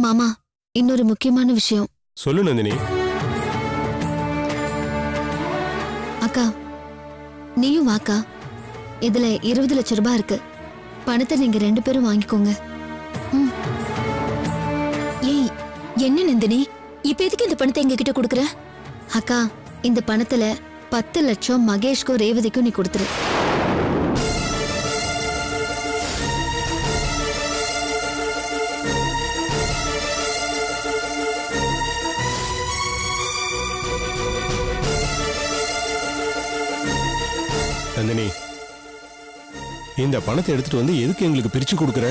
மாமா, இன்னொரு முக்கியமான விஷயம். சொல்லு நந்தினி. அக்கா, நீயும் வாக்கா. இதுல 20 லட்சம் ரூபாய் இருக்கு. பணத்தை நீங்க 2 பேரும் வாங்கிக்கோங்க. ஏய், என்ன நந்தினி, இப்ப எதுக்கு இந்த பணத்தை எங்க கிட்ட கொடுக்குற? அக்கா, இந்த பணத்துல 10 லட்சம் மகேஷ்க்கும் ரேவதிக்கும் நீ கொடுத்துரு. நந்தினி, இந்த பணத்தை எடுத்துட்டு வந்து எதுக்கு எங்களுக்கு பிரிச்சு கொடுக்குற?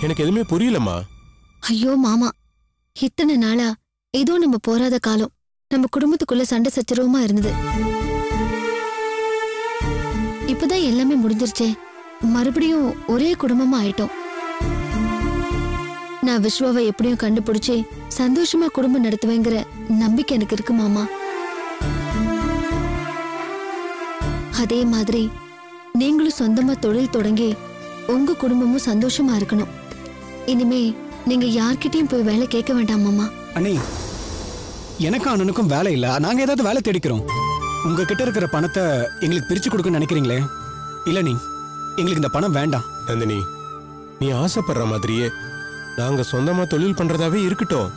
எனக்கு எதுவுமே புரியலம்மா. ஐயோ மாமா, இத்தனை நாளா ஏதோ நம்ம போராத காலம். நம்ம குடும்பத்துக்குள்ள சண்டை சச்சரவுமா இருந்தது. இப்பதான் எல்லாமே முடிஞ்சிருச்சே. மறுபடியும் ஒரே குடும்பமா ஆயிட்டோம். நான் விஸ்வாவை எப்படியும் கண்டுபிடிச்சு சந்தோஷமா குடும்பம் நடத்துவேங்கிற நம்பிக்கை எனக்கு இருக்கு மாமா. அதே மாதிரி நீங்களும் சொந்தமா தொழில் தொடங்கி உங்க குடும்பமும் சந்தோஷமா இருக்கணும். இனிமே நீங்க யார்கிட்டயும் போய் வேலை கேட்க வேண்டாம் மாமா. அண்ணி, எனக்கும் அண்ணனுக்கும் வேலை இல்ல. நாங்க ஏதாவது வேலை தேடிக்கிறோம். உங்ககிட்ட இருக்கிற பணத்தை எங்களுக்கு பிரிச்சு கொடுக்க நினைக்கிறீங்களே? இல்ல நீ, எங்களுக்கு இந்த பணம் வேண்டாம். நந்தினி, நீ ஆசைப்படுற மாதிரியே நாங்க சொந்தமா தொழில் பண்றதாவே இருக்கட்டும்.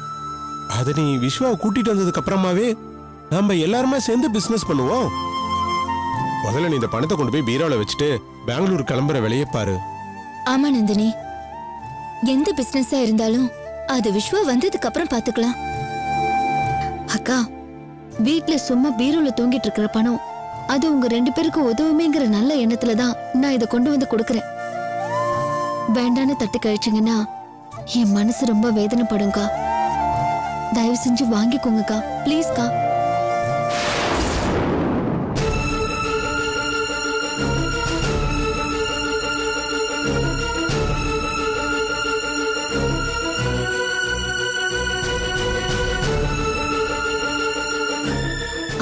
அதை நீ விஸ்வாவை கூட்டிட்டு வந்ததுக்கு அப்புறமாவே நாம எல்லாருமே சேர்ந்து பிசினஸ் பண்ணுவோம். முதல்ல நீ இந்த பணத்தை கொண்டு போய் பீரோல வச்சுட்டு பெங்களூர் கிளம்புற வேலையை பாரு. ஆமா நந்தினி, எந்த பிசினஸா இருந்தாலும் அது விஸ்வா வந்ததுக்கு அப்புறம் பாத்துக்கலாம். அக்கா, வீட்டுல சும்மா பீரோல தூங்கிட்டு இருக்கிற பணம் அது உங்க 2 பேருக்கும் உதவுமேங்கிற நல்ல எண்ணத்துலதான் நான் இதை கொண்டு வந்து கொடுக்கறேன். வேண்டான்னு தட்டி கழிச்சிங்கன்னா என் மனசு ரொம்ப வேதனைப்படும்க்கா. தயவு செஞ்சு வாங்கிக்கோங்கக்கா, பிளீஸ்க்கா.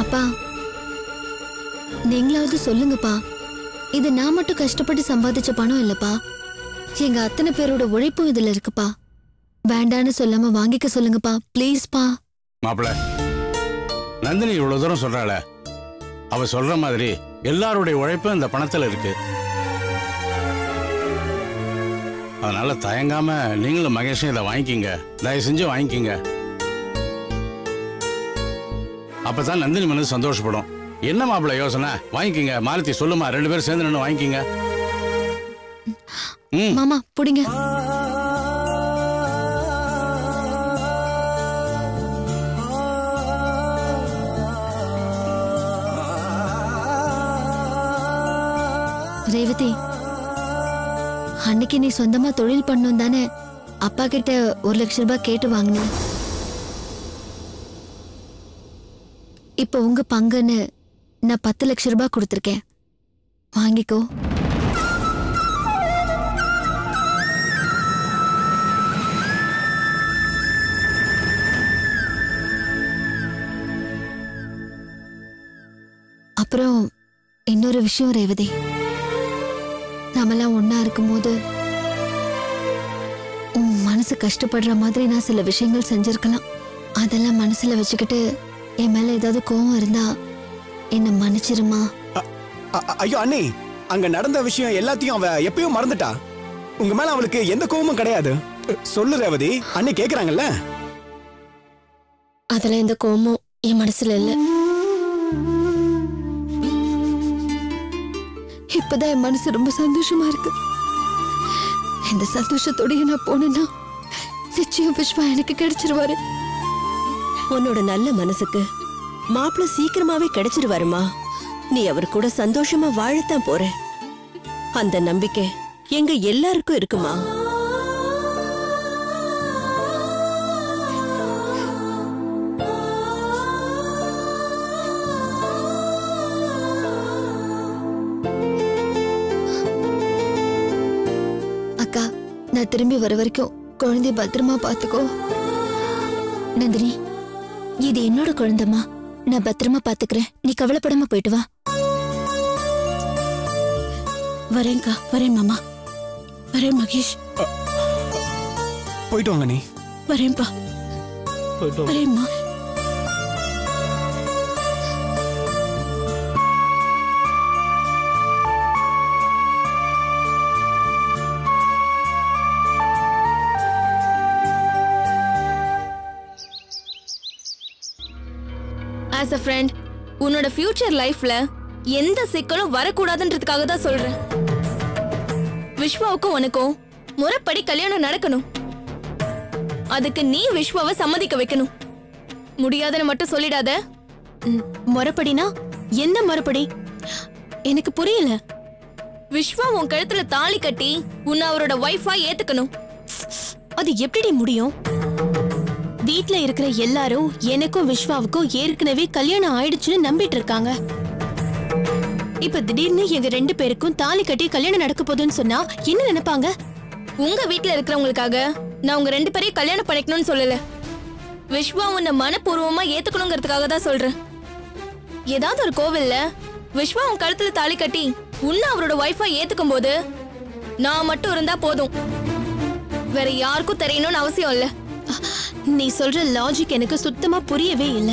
அப்பா, நீங்களாவது சொல்லுங்கப்பா. இது நான் மட்டும் கஷ்டப்பட்டு சம்பாதிச்ச பணம் இல்லப்பா. எங்க அத்தனை பேரோட உழைப்பும் இதுல இருக்குப்பா. வேண்டான்னு சொல்லாம வாங்கிக்க சொல்லுங்கப்பா, பிளீஸ்பா. மாப்பிள்ள, நந்தினி இவ்வளவு தூரம் சொல்றாள, அவ சொல்ற மாதிரி எல்லாருடைய உழைப்பும் இந்த பணத்துல இருக்கு. அதனால தயங்காம நீங்களும் மகேஷும் இதை வாங்கிக்கிங்க. தயவு செஞ்சு வாங்கிக்கிங்க. அப்பதான் நந்தினி மனசு சந்தோஷப்படும். என்ன மாப்பிள்ள யோசனை? வாங்கிக்கிங்க. மாலதி சொல்லுமா, 2 பேரும் சேர்ந்து நின்று வாங்கிக்கிங்க. மாமா புடிங்க. ரேவதி, அன்னைக்கு நீ சொந்தமா தொழில் பண்ணும் தானே அப்பா கிட்ட 1 லட்சம் ரூபாய் கேட்டு வாங்கின. இப்ப உங்க பங்குன்னு நான் 10 லட்சம் ரூபாய் கொடுத்திருக்கேன். வாங்கிக்கோ. அப்புறம் இன்னொரு விஷயம் ரேவதி, நாமெல்லாம் ஒன்னா இருக்கும்போது உன் மனசு கஷ்டப்படுற மாதிரி நான் சில விஷயங்கள் செஞ்சிருக்கலாம். அதெல்லாம் மனசுல வச்சுக்கிட்டு என் மேல ஏதாவது கோவம் இருந்தா என்ன மன்னிச்சிருமா? ஐயோ அண்ணி, அங்க நடந்த விஷயம் எல்லாத்தையும் அவ எப்பயும் மறந்துட்டா. உங்க மேல அவளுக்கு எந்த கோவமும் கிடையாது. சொல்லு ரேவதி, அண்ணி கேக்குறாங்கல்ல. அதுல எந்த கோவமும் என் மனசுல இல்ல. இப்பதான் என் மனசு ரொம்ப சந்தோஷமா இருக்கு. இந்த சந்தோஷத்தோடய நான் போனேன்னா நிச்சயம் விஸ்வா எனக்கு கிடைச்சிருவாரு. உன்னோட நல்ல மனசுக்கு மாப்பிள்ள சீக்கிரமாவே கிடைச்சிருவாருமா. நீ அவர் கூட சந்தோஷமா வாழத்தான் போற. அந்த நம்பிக்கை எங்க எல்லாருக்கும் இருக்குமா. அக்கா, நான் திரும்பி வர வரைக்கும் குழந்தைய பத்திரமா பாத்துக்கோ. நந்தினி, இது என்னோட குழந்தைமா. நான் பத்திரமா பாத்துக்கிறேன். நீ கவலைப்படாம போயிட்டு வா. வரேன்க்கா, வரேன் மாமா, வரேன் மகேஷ். போயிட்டு வாங்க நீ. வரேன்பா. வரேம்மா. As a friend, உன்னோட ஃபியூச்சர் லைஃப்ல எந்த சிக்கலும் வரக்கூடாதுன்றதுக்காக தான் சொல்றேன். விஸ்வாவுக்கும் உனக்கும் முறைப்படி கல்யாணம் நடக்கணும். அதுக்கு நீ விஸ்வாவை சம்மதிக்க வைக்கணும். முடியாதுன்னு மட்டும் சொல்லிடாத. முறைப்படினா என்ன முறைப்படி? எனக்கு புரியல. விஸ்வா உன் கழுத்துல தாலி கட்டி உன்னை அவரோட வைஃபா ஏத்துக்கணும். அது எப்படி முடியும்? வீட்ல இருக்கிற எல்லாரும் எனக்கும் விஸ்வாவுக்கும் ஏற்கனவே கல்யாணம் ஆயிடுச்சுன்னு நம்பிட்டு இருக்காங்க. இப்ப திடீர்னு எங்க 2 பேருக்கும் தாலி கட்டி கல்யாணம் நடக்க போகுதுன்னு சொன்னா என்ன நினைப்பாங்க? உங்க வீட்ல இருக்கிறவங்களுக்காக நான் உங்க 2 பேரையும் கல்யாணம் பண்ணிக்கணும்னு சொல்லல. விஸ்வா உன்னை மனப்பூர்வமா ஏத்துக்கணுங்கிறதுக்காக தான் சொல்றேன். ஏதாவது ஒரு கோவில்ல விஸ்வா உன் கழுத்துல தாலி கட்டி உன்னை அவரோட வைஃபா ஏத்துக்கும் போது நான் மட்டும் இருந்தா போதும். வேற யாருக்கும் தெரியணும்னு அவசியம் இல்ல. நீ சொல்ற லாஜிக் எனக்கு சுத்தமா புரியவே இல்ல.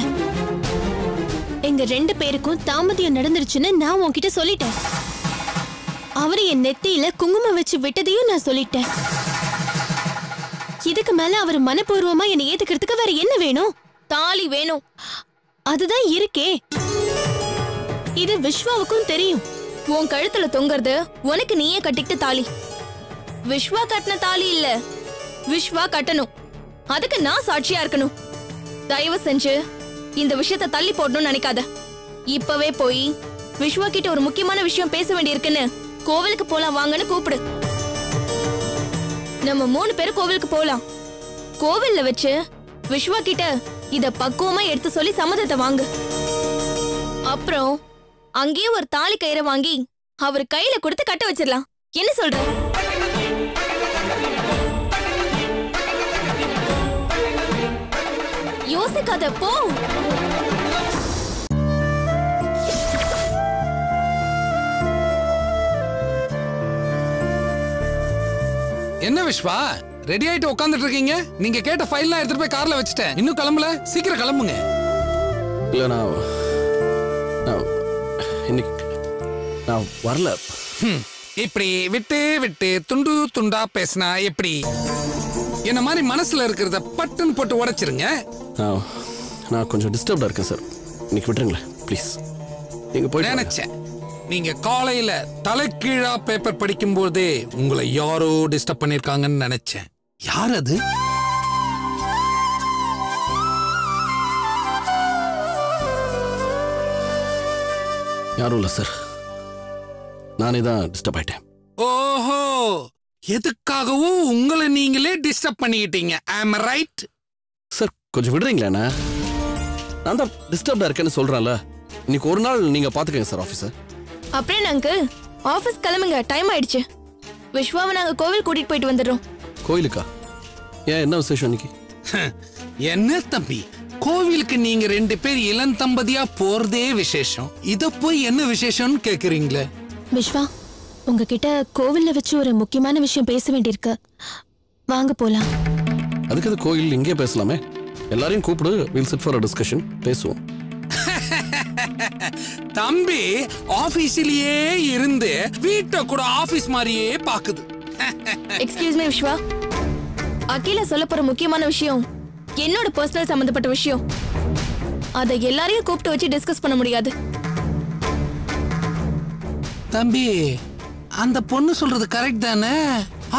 எங்க 2 பேருக்கும் தாமதியம் நடந்துருச்சுன்னு நான் உன்கிட்ட சொல்லிட்டேன். அவரு என் நெத்தியில குங்குமம் வச்சு விட்டதையும் நான் சொல்லிட்டேன். இதுக்கு மேல அவர் மனப்பூர்வமா என்னை ஏத்துக்கிறதுக்கு வேற என்ன வேணும்? தாலி வேணும். அதுதான் இருக்கே. இது விஸ்வாவுக்கும் தெரியும். உன் கழுத்துல தொங்குறது உனக்கு நீயே கட்டிக்கிட்டு தாலி. விஸ்வா கட்டின தாலி இல்ல, விஸ்வா கட்டணும். அதுக்கு நான் சாட்சியா இருக்கணும். தயவு செஞ்சு இந்த விஷயத்தை தள்ளி போடணும்னு நினைக்காத. இப்பவே போய் விஸ்வா கிட்ட ஒரு முக்கியமான விஷயம் பேச வேண்டியிருக்குன்னு கோவிலுக்கு போலாம் வாங்கன்னு கூப்பிடு. நம்ம 3 பேரும் கோவிலுக்கு போலாம். கோவில்ல வச்சு விஸ்வா கிட்ட இத பக்குவமா எடுத்து சொல்லி சம்மதத்தை வாங்கு. அப்புறம் அங்கேயே ஒரு தாலி கயிறை வாங்கி அவர் கையில கொடுத்து கட்ட வச்சிடலாம். என்ன சொல்ற? யோசிக்காத, போ. என்ன விஸ்வா, ரெடி ஆயிட்டு உட்காந்துட்டு இருக்கீங்க? நீங்க கேட்ட ஃபைல்லாம் எடுத்துட்டு போய் கார்ல வச்சுட்டேன். இன்னும் கிளம்பல? சீக்கிரம் கிளம்புங்க. இல்ல நான் வரல. இப்படி விட்டு விட்டு துண்டு துண்டா பேசினா எப்படி? என்ன மாதிரி மனசுல இருக்கிறத பட்டுன்னு போட்டு உடைச்சிருங்க. நான் கொஞ்சம் டிஸ்டர்ப்டா இருக்கேன் சார். இன்னைக்கு விட்டுருங்களேன் ப்ளீஸ். நீங்க போய் நினைச்சேன் நீங்க காலையில தலைக்கீழா பேப்பர் படிக்கும் போதே உங்களை யாரோ டிஸ்டர்ப் பண்ணிருக்காங்கன்னு நினைச்சேன். யார் அது? யாரும் இல்ல சார், நானே தான் டிஸ்டர்ப் ஆயிட்டேன். ஓஹோ, எதுக்காகவும் உங்களை நீங்களே டிஸ்டர்ப் பண்ணிக்கிட்டீங்க. am I right? சார் கொஞ்சம் விடுறீங்களா? நான் தான் டிஸ்டர்ப்டா இருக்கேன்னு சொல்றேன்ல. இன்னைக்கு ஒரு நாள் நீங்க பாத்துக்கங்க சார் ஆபீஸ. அப்படியே நாங்க ஆபீஸ் கிளம்புங்க, டைம் ஆயிடுச்சு. விஸ்வாவை நாங்க கோவில் கூட்டிட்டு போயிட்டு வந்துடுறோம். கோயிலுக்கா? ஏன், என்ன விசேஷம் இன்னைக்கு? என்ன தம்பி, கோவிலுக்கு நீங்க 2 பேர் இளம் தம்பதியா போறதே விசேஷம். இத போய் என்ன விசேஷம்னு கேக்குறீங்களே? விஸ்வா, உங்ககிட்ட கோவில்ல வச்சு ஒரு முக்கியமான விஷயம் பேச வேண்டியிருக்கு. வாங்க போலாம். அதுக்கு அது கோயில் இங்கே பேசலாமே. எல்லாரையும் கூப்பிடு, we'll sit for a discussion, பேசுவோம். தம்பி ஆபீஸ்லயே இருந்து வீட்டை கூட ஆபீஸ் மாதிரியே பாக்குது. எக்ஸ்கியூஸ் மீ விஸ்வா, அகிலா சொல்ல போற முக்கியமான விஷயம் என்னோட பர்சனல் சம்பந்தப்பட்ட விஷயம். அதை எல்லாரையும் கூப்பிட்டு வச்சு டிஸ்கஸ் பண்ண முடியாது. தம்பி, அந்த பொண்ணு சொல்றது கரெக்ட் தானே?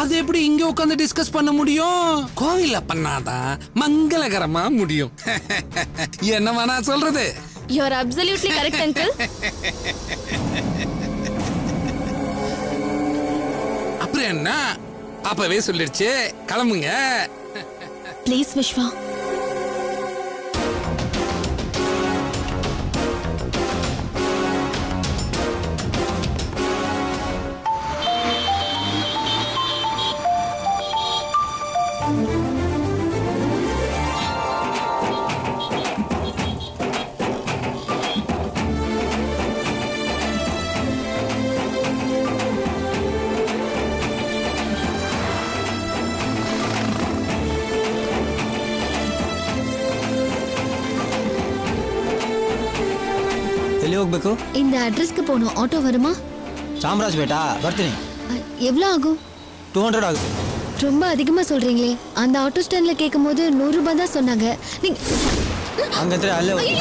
அது எப்படி இங்க உட்கார்ந்து டிஸ்கஸ் பண்ண முடியும்? கோவில்ல பண்ணாதான் மங்களகரமா முடியும். என்னவா நான் சொல்றது? You are absolutely correct, uncle. அப்புறம் என்ன, அப்பவே சொல்லிடுச்சு, கிளம்புங்க. ப்ளீஸ் விஸ்வா. ಹೋಗ್ಬೇಕು? இந்த அட்ரஸ்க்கு போகணும். ஆட்டோ வருமா? ಚಾಮರಾಜಪೇಟಾ ಬರ್ತೀನಿ. எவ்வளோ ஆகும்? 200 ஆகுது. ரொம்ப அதிகமா சொல்றீங்களே. அந்த ஆட்டோ ஸ்டாண்ட்ல கேட்கும்போது 100 ரூபாய் தான் சொன்னாங்க. நீங்க ಹಂಗಂದ್ರೆ ಅಲ್ಲೇ ಹೋಗಿ.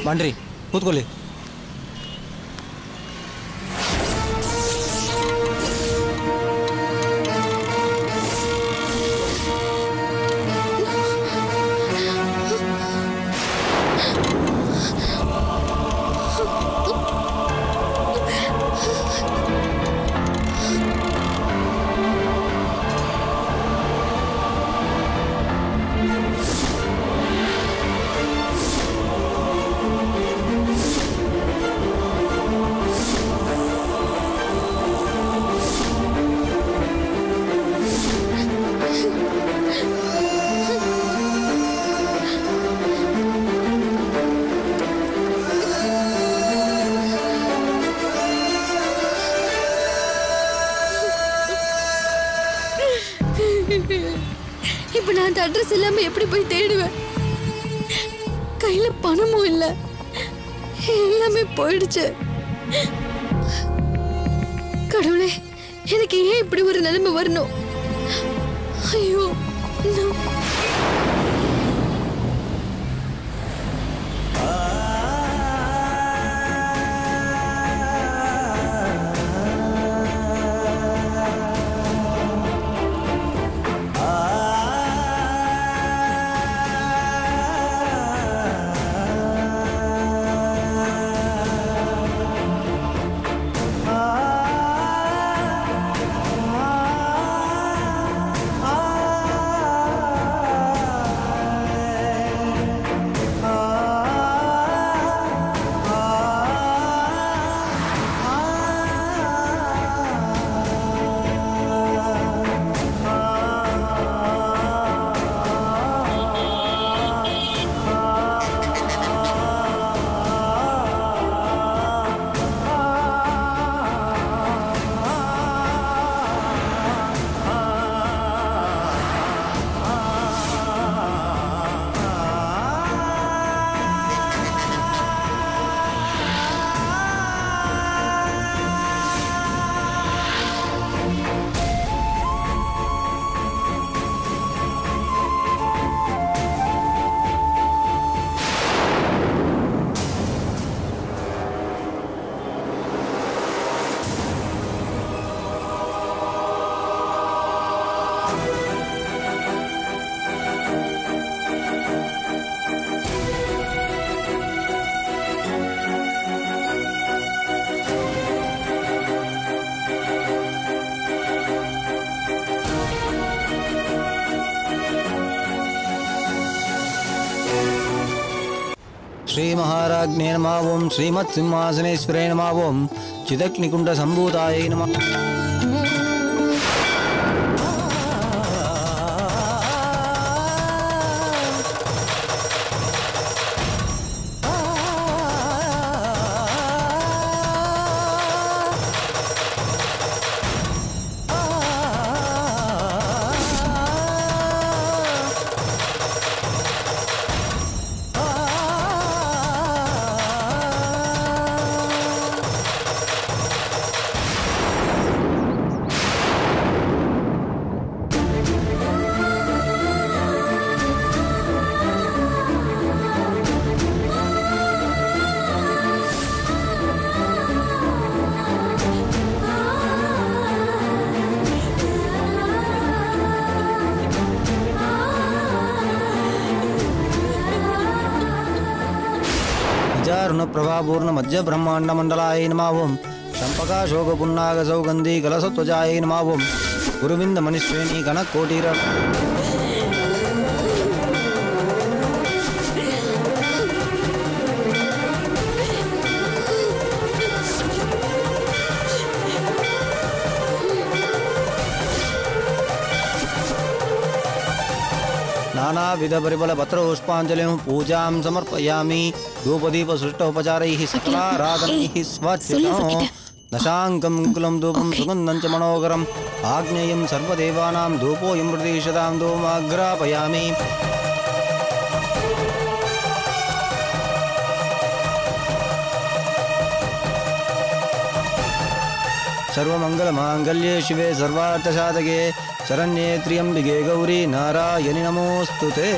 ಬನ್ರಿ ಕೂತ್ಕೊಳ್ಳಿ. இப்ப நான் அந்த அட்ரஸ் இல்லாம எப்படி போய் தேடுவேன்? கையில பணமும் இல்ல, எல்லாமே போயிடுச்சு. கடவுளே, எனக்கு ஏன் இப்படி ஒரு நிலைமை வரணும்? ஐயோ श्री महाराज्ञे नमः ओम श्रीमत् सिंहासनेश्वरे नमः ओम चिदग्निकुंड संभूताय नमः। प्रभापूर्ण मध्य ब्रह्मांड मंडलाय नमः ओम चंपका शोक पुन्नाग सौगंधी कलशत्वजाय नमः ओम गुरुविंद मणिश्रेणी कनक कोटीर नानाविध परिबल पत्र पुष्पांजलिं पूजां समर्पयामि धूपदीप सृष्टोपचारैः सकलाराधनैः स्वच्छितो दशाङ्कं कुलं धूपं सुगन्धं च मनोहरम् आग्नेयं सर्वदेवानां धूपोऽयं प्रदिशतां धूमाग्रापयामि सर्वमङ्गलमाङ्गल्ये शिवे सर्वार्थसाधके शरण्ये त्र्यम्बिके गौरी नारायणि नमोऽस्तुते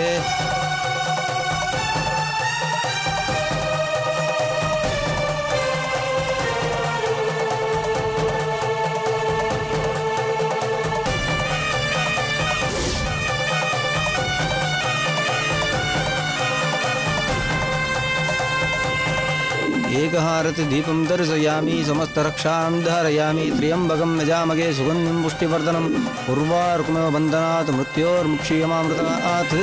एकहारति दीपं दर्शयामि समस्तरक्षां धारयामि त्र्यम्बकं यजामहे सुगन्धिं पुष्टिवर्धनम् उर्वारुकमेव बन्धनात् मृत्योर्मुक्षीयमामृतात्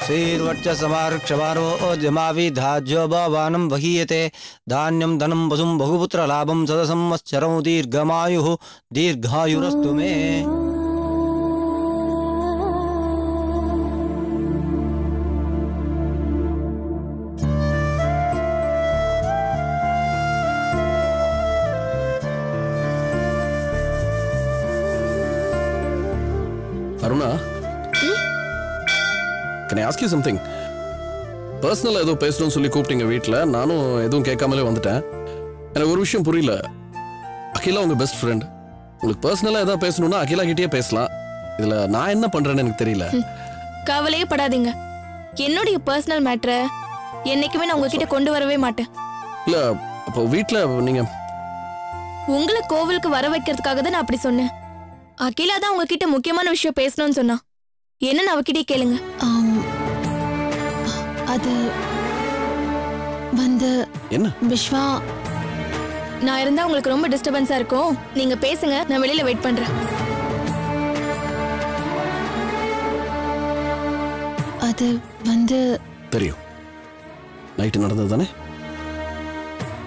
श्रीर्वक्षसमार्क्षवारोजमाविधाज्यो भवानं वहीयते धान्यं धनं वसुं बहुपुत्रलाभं सदसंवत्सरं दीर्घमायुः दीर्घायुरस्तु मे Aruna, can I ask you something? பர்சனலாக ஏதோ பேசணும்னு சொல்லி கூப்பிட்டீங்க வீட்டில், நானும் எதுவும் கேட்காமலே வந்துட்டேன். எனக்கு ஒரு விஷயம் புரியல. அகிலா உங்கள் பெஸ்ட் ஃப்ரெண்ட், உங்களுக்கு பர்சனலாக ஏதாவது பேசணும்னா அகிலா கிட்டே பேசலாம். இதில் நான் என்ன பண்ணுறேன்னு எனக்கு தெரியல. கவலையே படாதீங்க, என்னுடைய பர்சனல் மேட்டரை என்னைக்குமே நான் உங்ககிட்ட கொண்டு வரவே மாட்டேன். இல்லை, அப்போ வீட்டில் நீங்கள் உங்களை கோவிலுக்கு வர வைக்கிறதுக்காக தான் நான் அப்படி சொன்னேன். அகிலா தான் உங்ககிட்ட முக்கியமான விஷயம் பேசணும்னு சொன்னா. என்னன்னு அவகிட்டே கேளுங்க. அது வந்து என்ன விஸ்வா, நான் இருந்தா உங்களுக்கு ரொம்ப டிஸ்டர்பன்ஸா இருக்கும். நீங்க பேசுங்க, நான் வெளியில வெயிட் பண்றேன். அது வந்து தெரியும், நைட்டு நடந்தது தானே.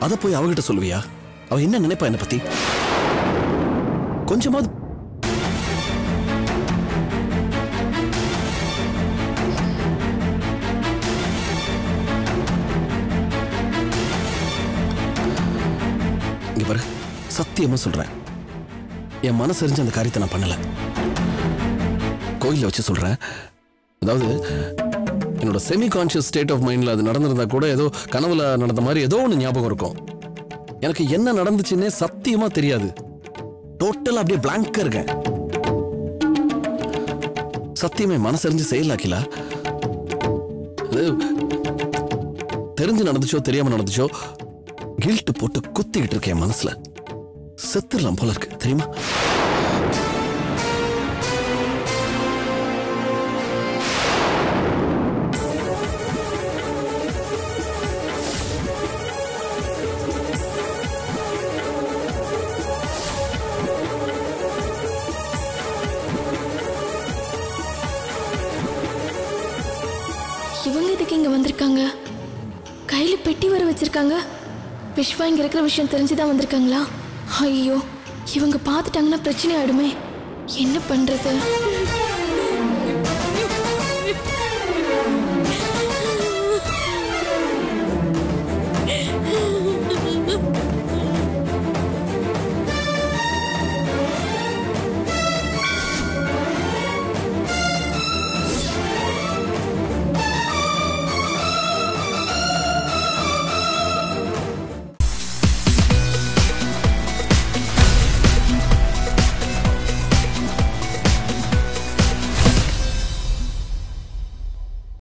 அத போய் அவகிட்ட சொல்லுவியா? அவ என்ன நினைப்பா என்ன பத்தி? கொஞ்சமாவது பாரு, சத்தியமா சொல்றேன், என் மனசு அறிஞ்ச அந்த காரியத்தை நான் பண்ணல. கோயில வச்சு சொல்றேன். அதாவது என்னோட செமி கான்சியஸ் ஸ்டேட் ஆஃப் மைண்ட்ல அது நடந்திருந்தா கூட ஏதோ கனவுல நடந்த மாதிரி ஏதோ ஒன்று ஞாபகம் இருக்கும். எனக்கு என்ன நடந்துச்சுன்னே சத்தியமா தெரியாது. டோட்டலா அப்படியே பிளாங்கா இருக்கேன். சத்தியமே மனசறிஞ்சு செயலாக்கல. தெரிஞ்சு நடந்துச்சோ தெரியாம நடந்துச்சோ கில்ட் போட்டு குத்திக்கிட்டு இருக்கேன் மனசுல. செத்துடலாம் போல இருக்கு தெரியுமா? இவங்க இதுக்கு இங்க வந்திருக்காங்க, கையில பெட்டி வர வச்சிருக்காங்க. விஸ்வா இங்க இருக்கிற விஷயம் தெரிஞ்சுதான் வந்திருக்காங்களா? ஐயோ, இவங்க பார்த்துட்டாங்கன்னா பிரச்சனை ஆயிடுமே. என்ன பண்றது?